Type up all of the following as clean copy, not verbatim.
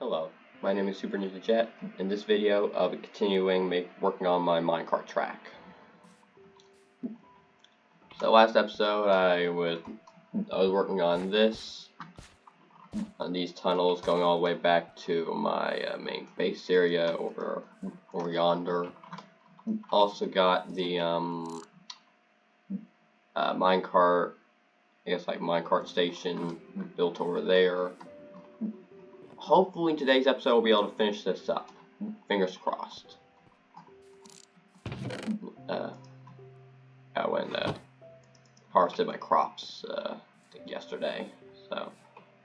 Hello, my name is Super Ninja Jet. In this video, I'll be continuing working on my minecart track. So last episode, I was working on these tunnels going all the way back to my main base area over yonder. Also got the minecart, minecart station built over there. Hopefully in today's episode we'll be able to finish this up. Fingers crossed. I went harvested my crops I think yesterday, so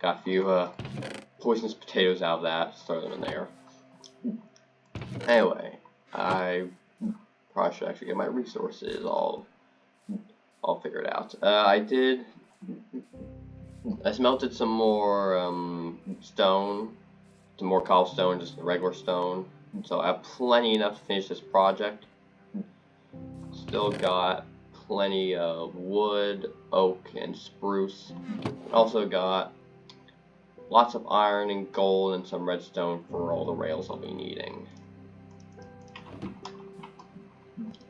got a few poisonous potatoes out of that. Throw them in there. Anyway, I probably should actually get my resources all figured out. I smelted some more stone, some more cobblestone, just regular stone. So I have plenty enough to finish this project. Still got plenty of wood, oak, and spruce. Also got lots of iron and gold and some redstone for all the rails I'll be needing.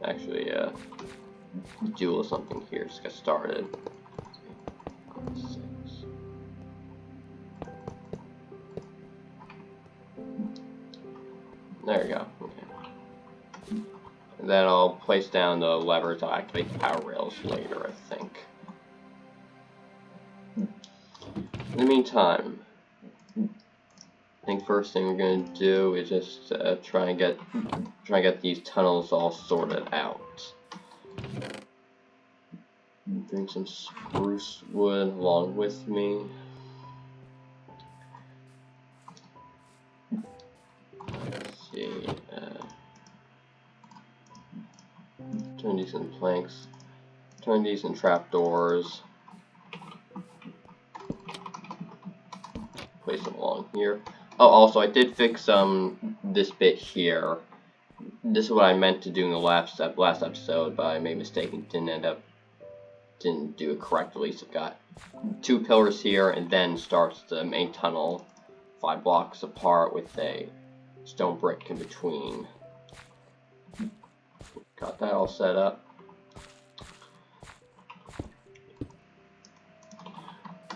Actually, do a little something here, just get started. There we go. Okay. And then I'll place down the lever to activate the power rails later, I think. In the meantime, I think first thing we're going to do is just try and get these tunnels all sorted out. Bring some spruce wood along with me. Turn these into planks. Turn these into trapdoors. Place them along here. Oh, also I did fix this bit here. This is what I meant to do in the last episode, but I made a mistake and didn't do it correctly. So I've got 2 pillars here, and then starts the main tunnel 5 blocks apart with a stone brick in between. Got that all set up.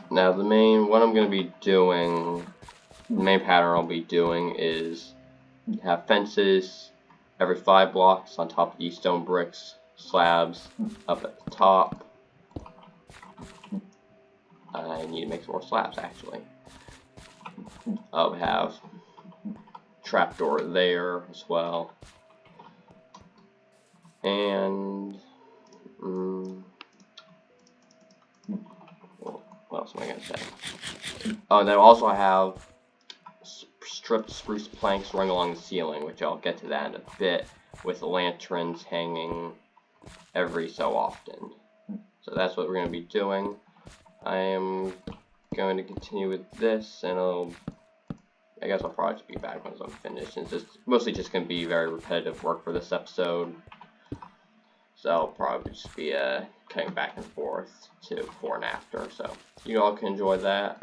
Now the main pattern I'll be doing is have fences every 5 blocks on top of these stone bricks, slabs up at the top. I need to make some more slabs actually. I'll have trapdoor there as well. And what else am I gonna say? Oh, and then also I have stripped spruce planks running along the ceiling, which I'll get to that in a bit, with lanterns hanging every so often. So that's what we're going to be doing. I am going to continue with this, and I guess I'll probably be back once I'm finished. It's mostly just going to be very repetitive work for this episode. So I'll probably just be cutting back and forth to before and after. So you all can enjoy that.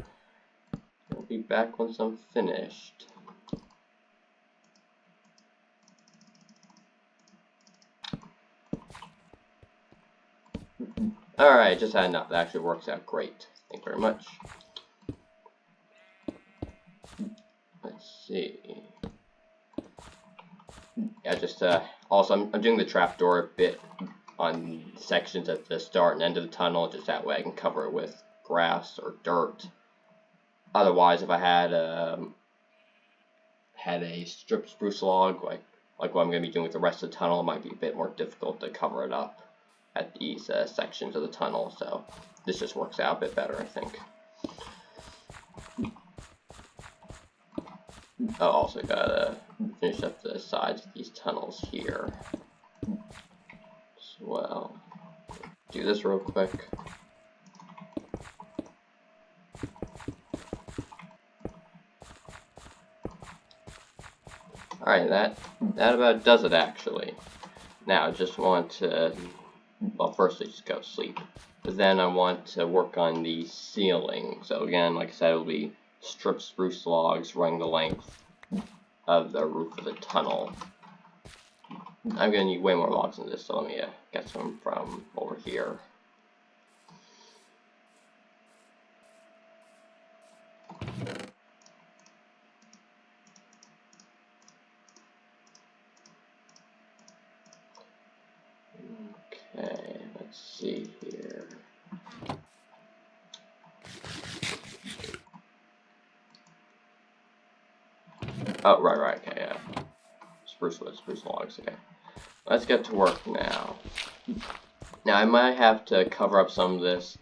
I'll be back once I'm finished. Alright, just had enough. That actually works out great. Thank you very much. Let's see. Yeah, just also I'm doing the trapdoor a bit on sections at the start and end of the tunnel, just that way I can cover it with grass or dirt. Otherwise, if I had a stripped spruce log like what I'm going to be doing with the rest of the tunnel, it might be a bit more difficult to cover it up at these sections of the tunnel. So this just works out a bit better, I think. I also gotta finish up the sides of these tunnels here as well. Do this real quick. Alright, that about does it actually. Now I just want to, well, first I just go to sleep, but then I want to work on the ceiling. So again, like I said, it'll be strip spruce logs running the length of the roof of the tunnel. I'm gonna need way more logs than this, so let me get some from over here. Okay, let's see here. Oh, right, okay, yeah. Spruce wood, spruce logs, okay. Let's get to work now. Now I might have to cover some of this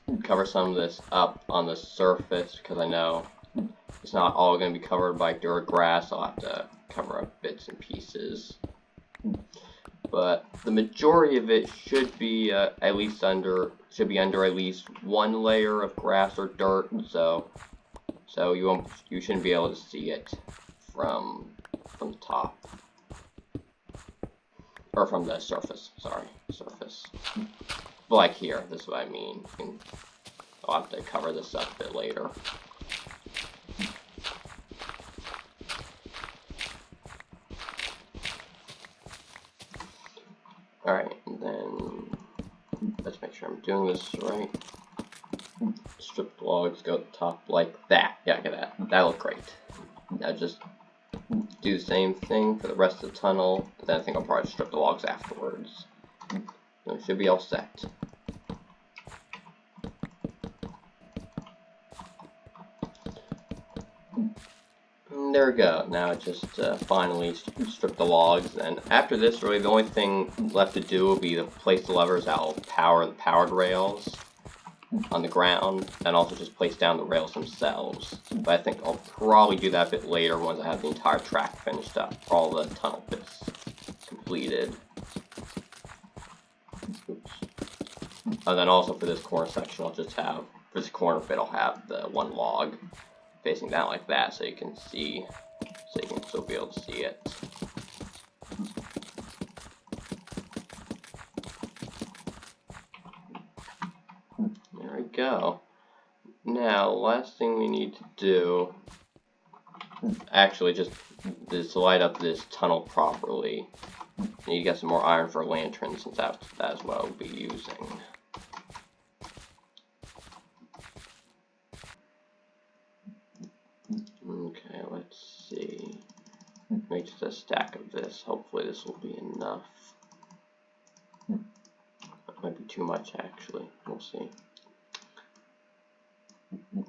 up on the surface, because I know it's not all going to be covered by dirt grass. I'll have to cover up bits and pieces. But the majority of it should be under at least one layer of grass or dirt, so you shouldn't be able to see it from the top. Or from the surface, sorry, surface. But like here, this is what I mean. I'll have to cover this up a bit later. Alright, and then let's make sure I'm doing this right. Strip the logs, go to the top like that. Yeah, look at that. That looked great. Now just do the same thing for the rest of the tunnel, and then I think I'll probably strip the logs afterwards. So it should be all set. And there we go. Now just finally strip the logs, and after this, really the only thing left to do will be to place the levers that will power the powered rails on the ground, and also just place down the rails themselves. But I think I'll probably do that a bit later once I have the entire track finished up, all the tunnel bits completed. Oops. And then also for this corner section, I'll just have, for this corner bit, I'll have the one log facing down like that, so you can see, so you can still be able to see it. There we go. Now, last thing we need to do, actually, just to light up this tunnel properly, I need to get some more iron for lanterns, since that is what I'll be using. Okay, let's see. Make just a stack of this. Hopefully this will be enough. That might be too much, actually. We'll see.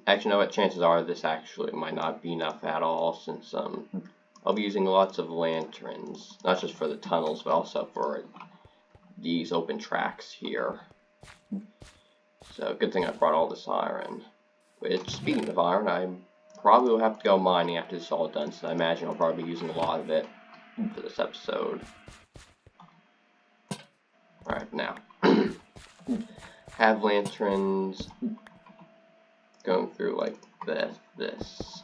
Actually, no, what chances are this actually might not be enough at all, since I'll be using lots of lanterns, not just for the tunnels, but also for these open tracks here. So, good thing I brought all this iron. Which, speaking of iron, I probably will have to go mining after this is all done, so I imagine I'll probably be using a lot of it for this episode. Alright, now, have lanterns going through like this.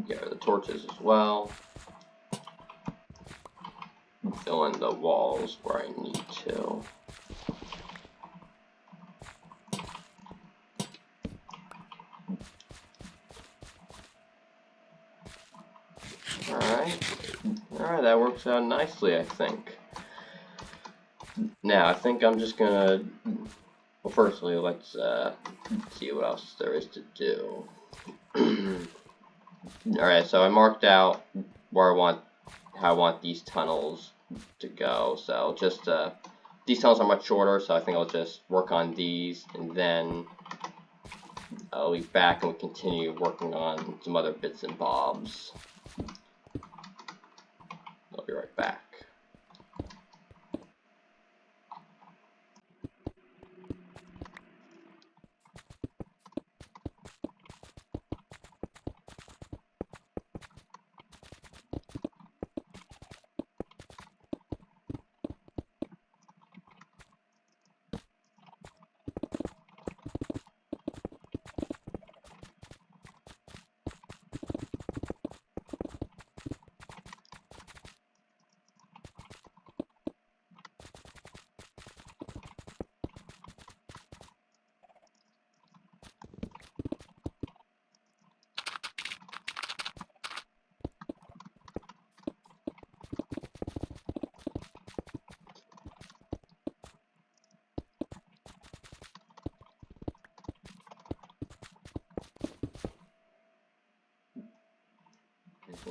Get rid of the torches as well. Fill in the walls where I need to. Alright, that works out nicely, I think. Now, I think I'm just gonna, well, firstly, let's see what else there is to do. Alright, so I marked out where how I want these tunnels to go. So just, these tunnels are much shorter, so I think I'll just work on these, and then I'll be back and we'll continue working on some other bits and bobs. I'll be right back.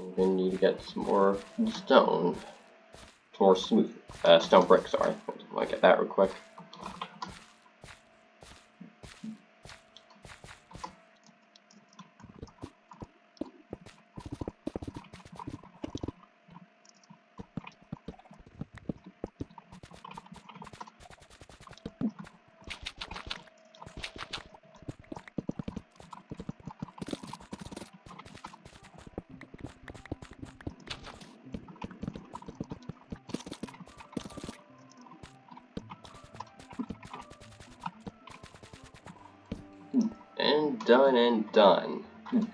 I'm gonna need to get some more stone. Some more smooth stone brick, sorry. I want to get that real quick. And done and done.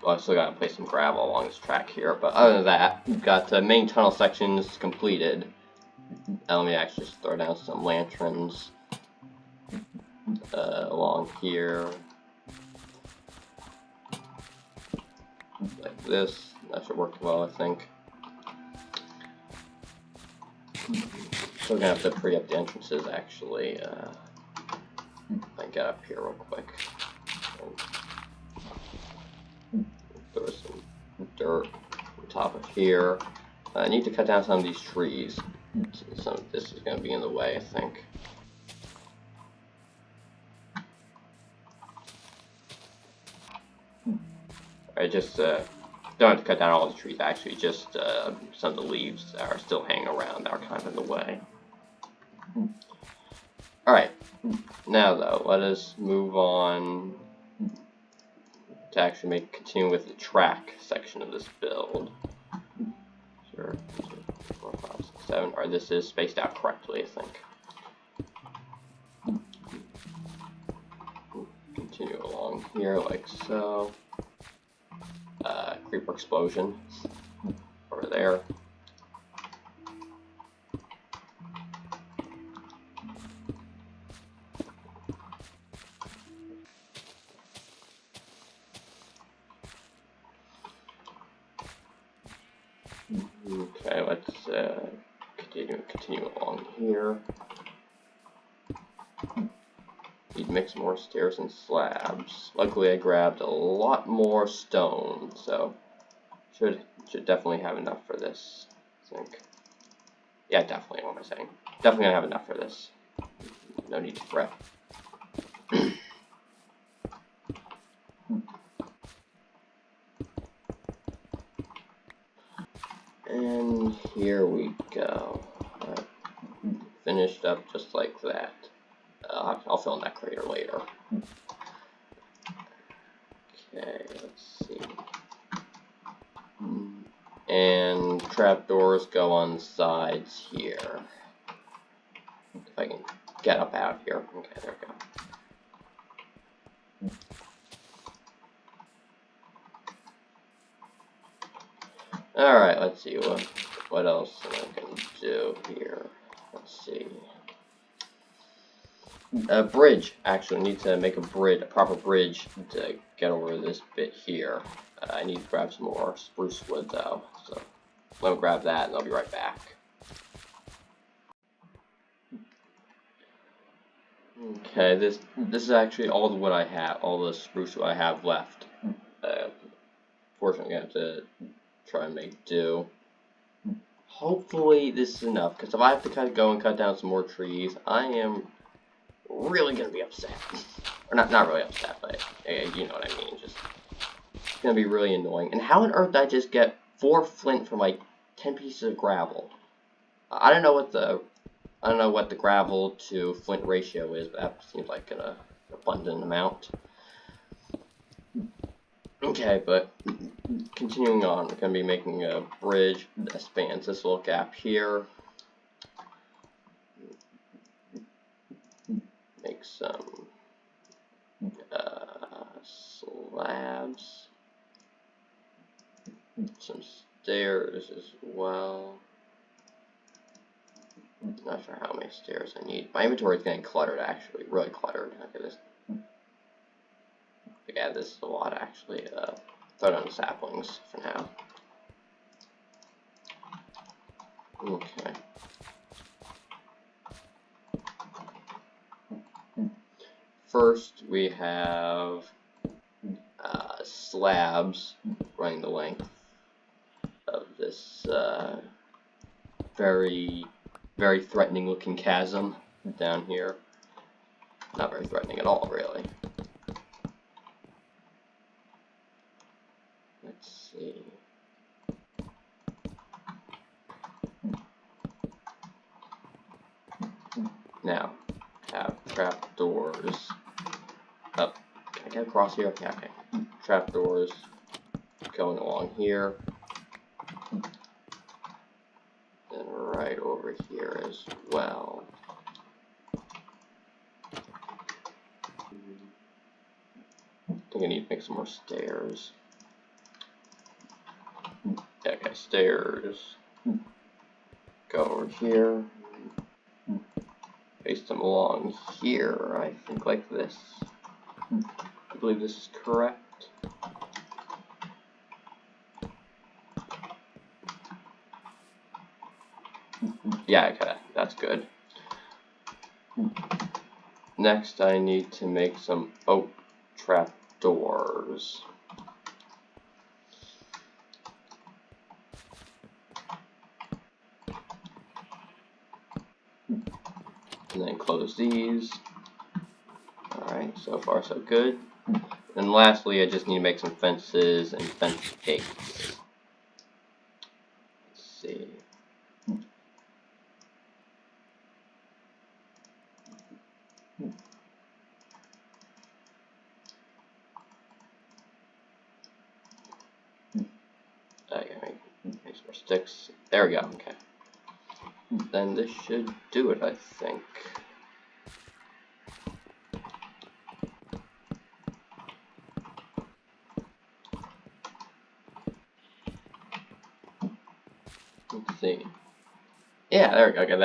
Well, I still gotta place some gravel along this track here, but other than that, we've got the main tunnel sections completed. Let me actually just throw down some lanterns along here. Like this. That should work well, I think. Still gonna have to pre up the entrances actually. I get up here real quick. Throw some dirt on top of here. I need to cut down some of these trees. Some of this is going to be in the way, I think. I just don't have to cut down all the trees, actually, just some of the leaves that are still hanging around that are kind of in the way. Alright, now though, let us move on to actually continue with the track section of this build. Sure, 2, 3, 4, 5, 6, 7. Or this is spaced out correctly, I think. Continue along here like so. Creeper explosion over there. Okay, let's continue along here. Need to make some more stairs and slabs. Luckily, I grabbed a lot more stone, so should definitely have enough for this. I think. Yeah, definitely. What am I saying? Definitely gonna have enough for this. No need to fret. And here we go. Finished up just like that. I'll fill in that crater later. Okay, let's see. And trapdoors go on the sides here. If I can get up out here. Okay, there we go. Alright, let's see what else I can do here. Let's see. A bridge. Actually, I need to make a proper bridge to get over this bit here. I need to grab some more spruce wood though, so let me grab that and I'll be right back. Okay, this is actually all the wood I have, all the spruce wood I have left. Fortunately, I'm gonna have to try and make do. Hopefully, this is enough, because if I have to go and cut down some more trees, I am really gonna be upset. Or not really upset, but you know what I mean. Just it's gonna be really annoying. And how on earth did I just get 4 flint from like 10 pieces of gravel? I don't know what the gravel to flint ratio is, but that seems like an abundant amount. Okay, but continuing on, we're gonna be making a bridge that spans this little gap here. Make some slabs, some stairs as well. Not sure how many stairs I need. My inventory is getting cluttered, actually, really cluttered. Look at this. Yeah, this is a lot, actually. Throw down the saplings for now. Okay. First, we have slabs running the length of this very, very threatening looking chasm down here. Not very threatening at all, really. Let's see. Now, have trapdoors. Up. Can I get across here? Yeah, okay. Trapdoors going along here. And right over here as well. I think I need to make some more stairs. Okay, stairs. Go over here. Place them along here, I think, like this. I believe this is correct. Yeah, okay, that's good. Next, I need to make some oak trapdoors. And then close these. Alright, so far so good. And lastly, I just need to make some fences and fence gates. Let's see. I gotta make some more sticks. There we go, okay. Then this should do it, I think. Let's see. Yeah, there we go. Okay,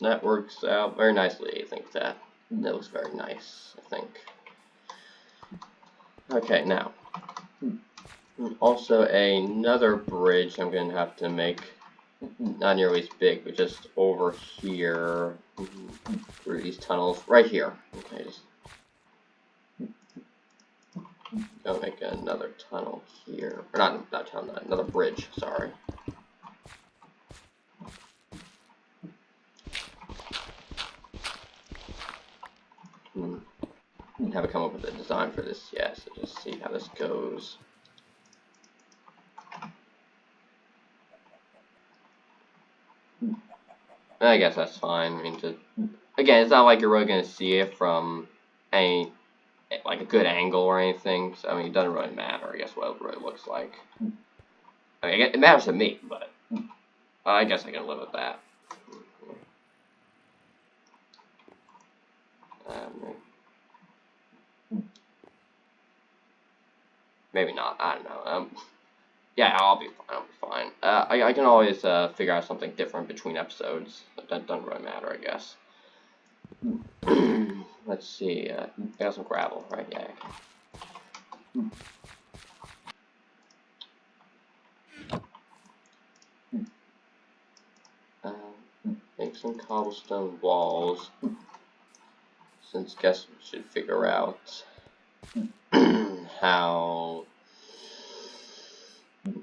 that works out very nicely. I think that looks very nice. I think. Okay, now also another bridge I'm gonna have to make. Not nearly as big, but just over here through these tunnels, right here. Okay, just go make another tunnel here, or not tunnel, another bridge. Sorry. Haven't come up with a design for this yet, so just see how this goes. I guess that's fine. I mean, again, it's not like you're really gonna see it from any like a good angle or anything. So I mean, it doesn't really matter. I guess what it really looks like. I mean, it matters to me, but I guess I can live with that. Maybe not. I don't know. Yeah, I'll be fine. I'll be fine. I can always figure out something different between episodes. That doesn't really matter, I guess. Let's see. I got some gravel, right? Yeah. Make some cobblestone walls. Since guess we should figure out how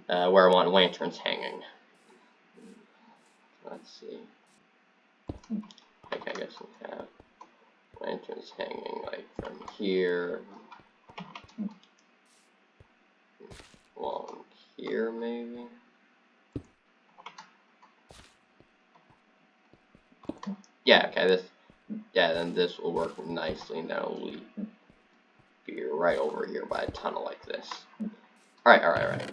where I want lanterns hanging. Let's see. Okay, I guess we have lanterns hanging like from here along here, maybe. Yeah, okay, then this will work nicely, and that'll be right over here by a tunnel like this. Alright.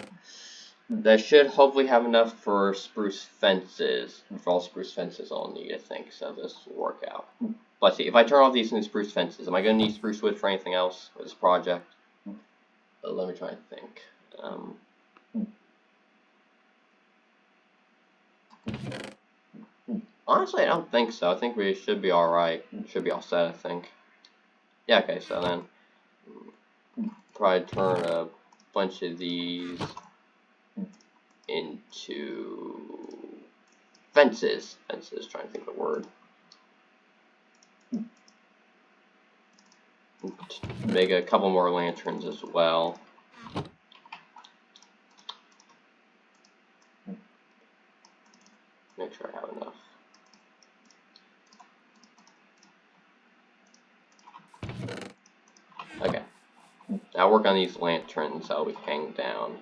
That should hopefully have enough for spruce fences. For all spruce fences I'll need, I think, so this will work out. Let's see, if I turn all these into spruce fences, am I going to need spruce wood for anything else with this project? Let me try and think. Honestly, I don't think so. I think we should be alright. Should be all set, I think. Yeah, okay, so then probably turn a bunch of these into fences. Fences, trying to think of the word. Make a couple more lanterns as well. Now work on these lanterns that'll be hanging down.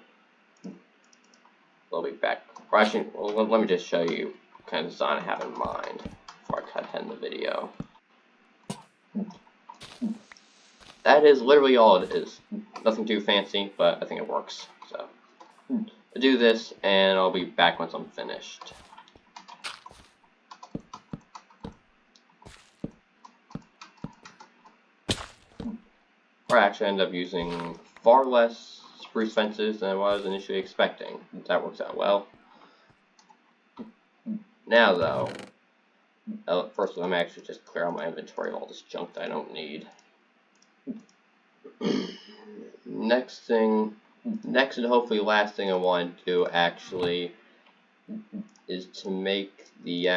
They'll be back. Or actually, well, let me just show you what kind of design I have in mind before I cut ahead in the video. That is literally all it is. Nothing too fancy, but I think it works. So, I'll do this, and I'll be back once I'm finished. Or actually, I ended up using far less spruce fences than I was initially expecting. That works out well. Now, though, first let me actually just clear out my inventory of all this junk that I don't need. Next and hopefully last thing I want to do actually is to make the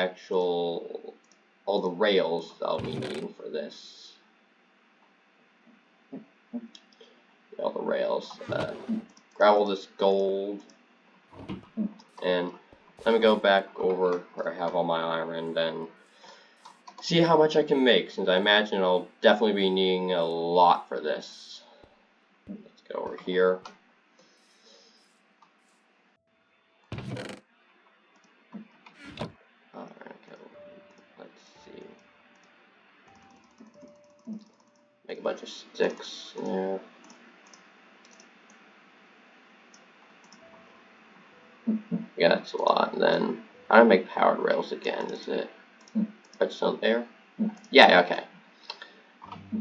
all the rails that I'll be needing for this. All the rails. Grab all this gold, and let me go back over where I have all my iron and see how much I can make, since I imagine I'll definitely be needing a lot for this. Let's go over here. Alright, let's see. Make a bunch of sticks there. Yeah, that's a lot. And then I don't make powered rails again, is it? Redstone there? Yeah, okay.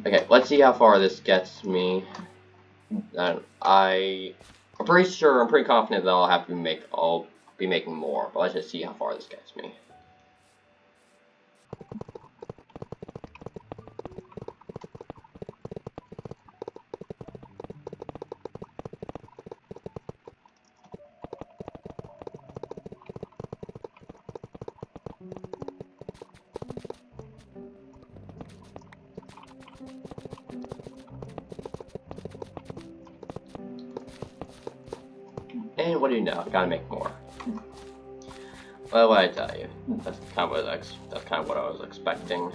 Okay, let's see how far this gets me. I'm pretty confident that I'll be making more, but let's just see how far this gets me. And what do you know? I gotta make more. Well, what I tell you, that's kind of what I was expecting.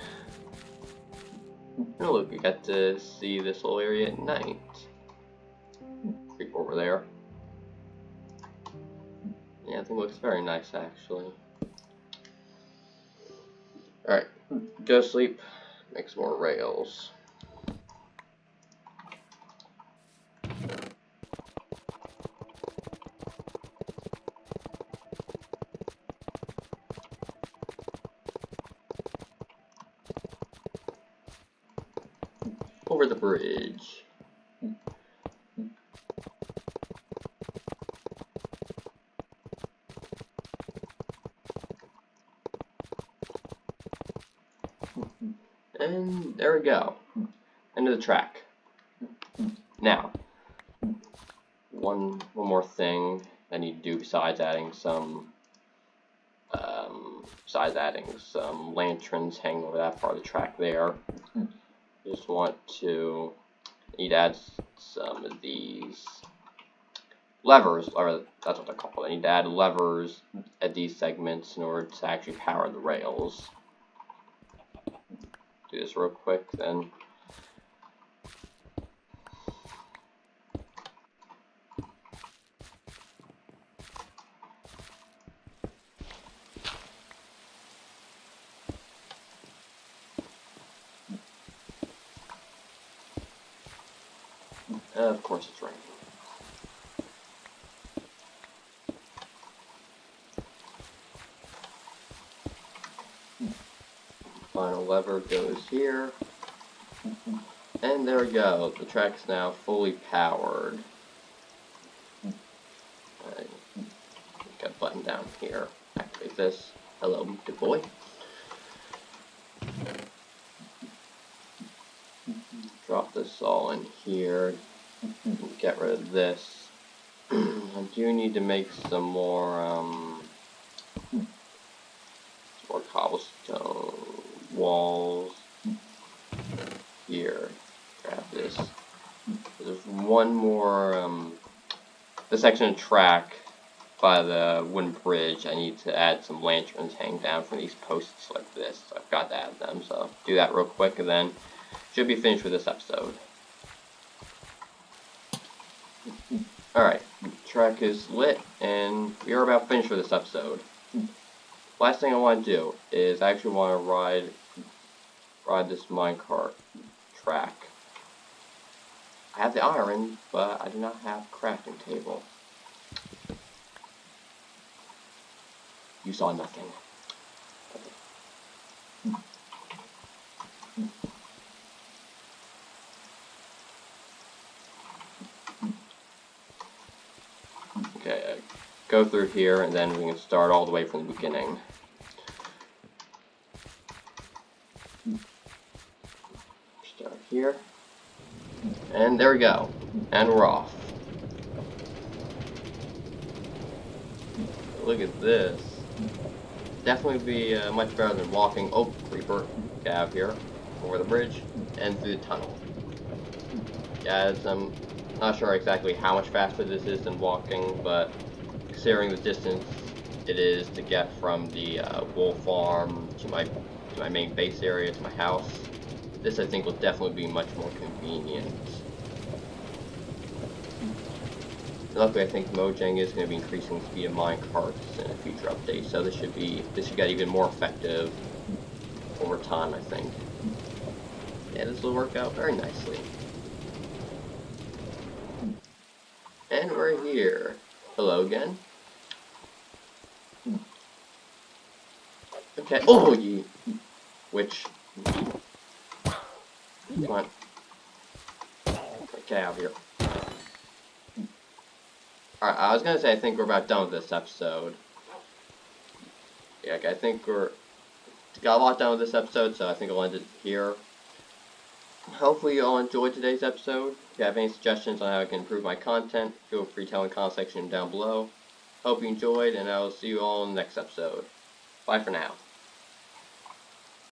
Oh, look, we got to see this whole area at night. Creep over there. Yeah, I think it looks very nice, actually. Alright, go to sleep. Make some more rails. Over the bridge. And there we go. End of the track. Now, one more thing I need to do besides adding some lanterns hanging over that part of the track there. Just need to add some of these levers, or that's what they're called. I need to add levers at these segments in order to actually power the rails. Do this real quick, then. Of course it's raining. Final lever goes here. And there we go. The track's now fully powered. Got a button down here. Activate this. Hello, good boy. Drop this all in here. Get rid of this. I do need to make some more cobblestone walls here. Grab this. There's one more this section of track by the wooden bridge. I need to add some lanterns hanging down from these posts like this. So I've got to add them, so do that real quick and then should be finished with this episode. Alright, track is lit, and we are about finished for this episode. Last thing I want to do is I actually want to ride this minecart track. I have the iron, but I do not have a crafting table. You saw nothing. Okay, go through here, and then we can start all the way from the beginning. Start here. And there we go. And we're off. Look at this. Definitely be much better than walking. Oh, creeper. Get out of here. Over the bridge. And through the tunnel. Yeah, I'm not sure exactly how much faster this is than walking, but considering the distance it is to get from the wool farm to my main base area, to my house, this I think will definitely be much more convenient. Luckily, I think Mojang is going to be increasing the speed of minecarts in a future update, so this should get even more effective over time, I think. Yeah, this will work out very nicely. And we're here. Hello again. Okay. Oh, ye. Which? Come on. Get out of here. Alright, I was gonna say I think we're about done with this episode. Yeah, I think we're got a lot done with this episode, so I think I'll end it here. Hopefully you all enjoyed today's episode. If you have any suggestions on how I can improve my content, feel free to tell in the comment section down below. Hope you enjoyed, and I will see you all in the next episode. Bye for now.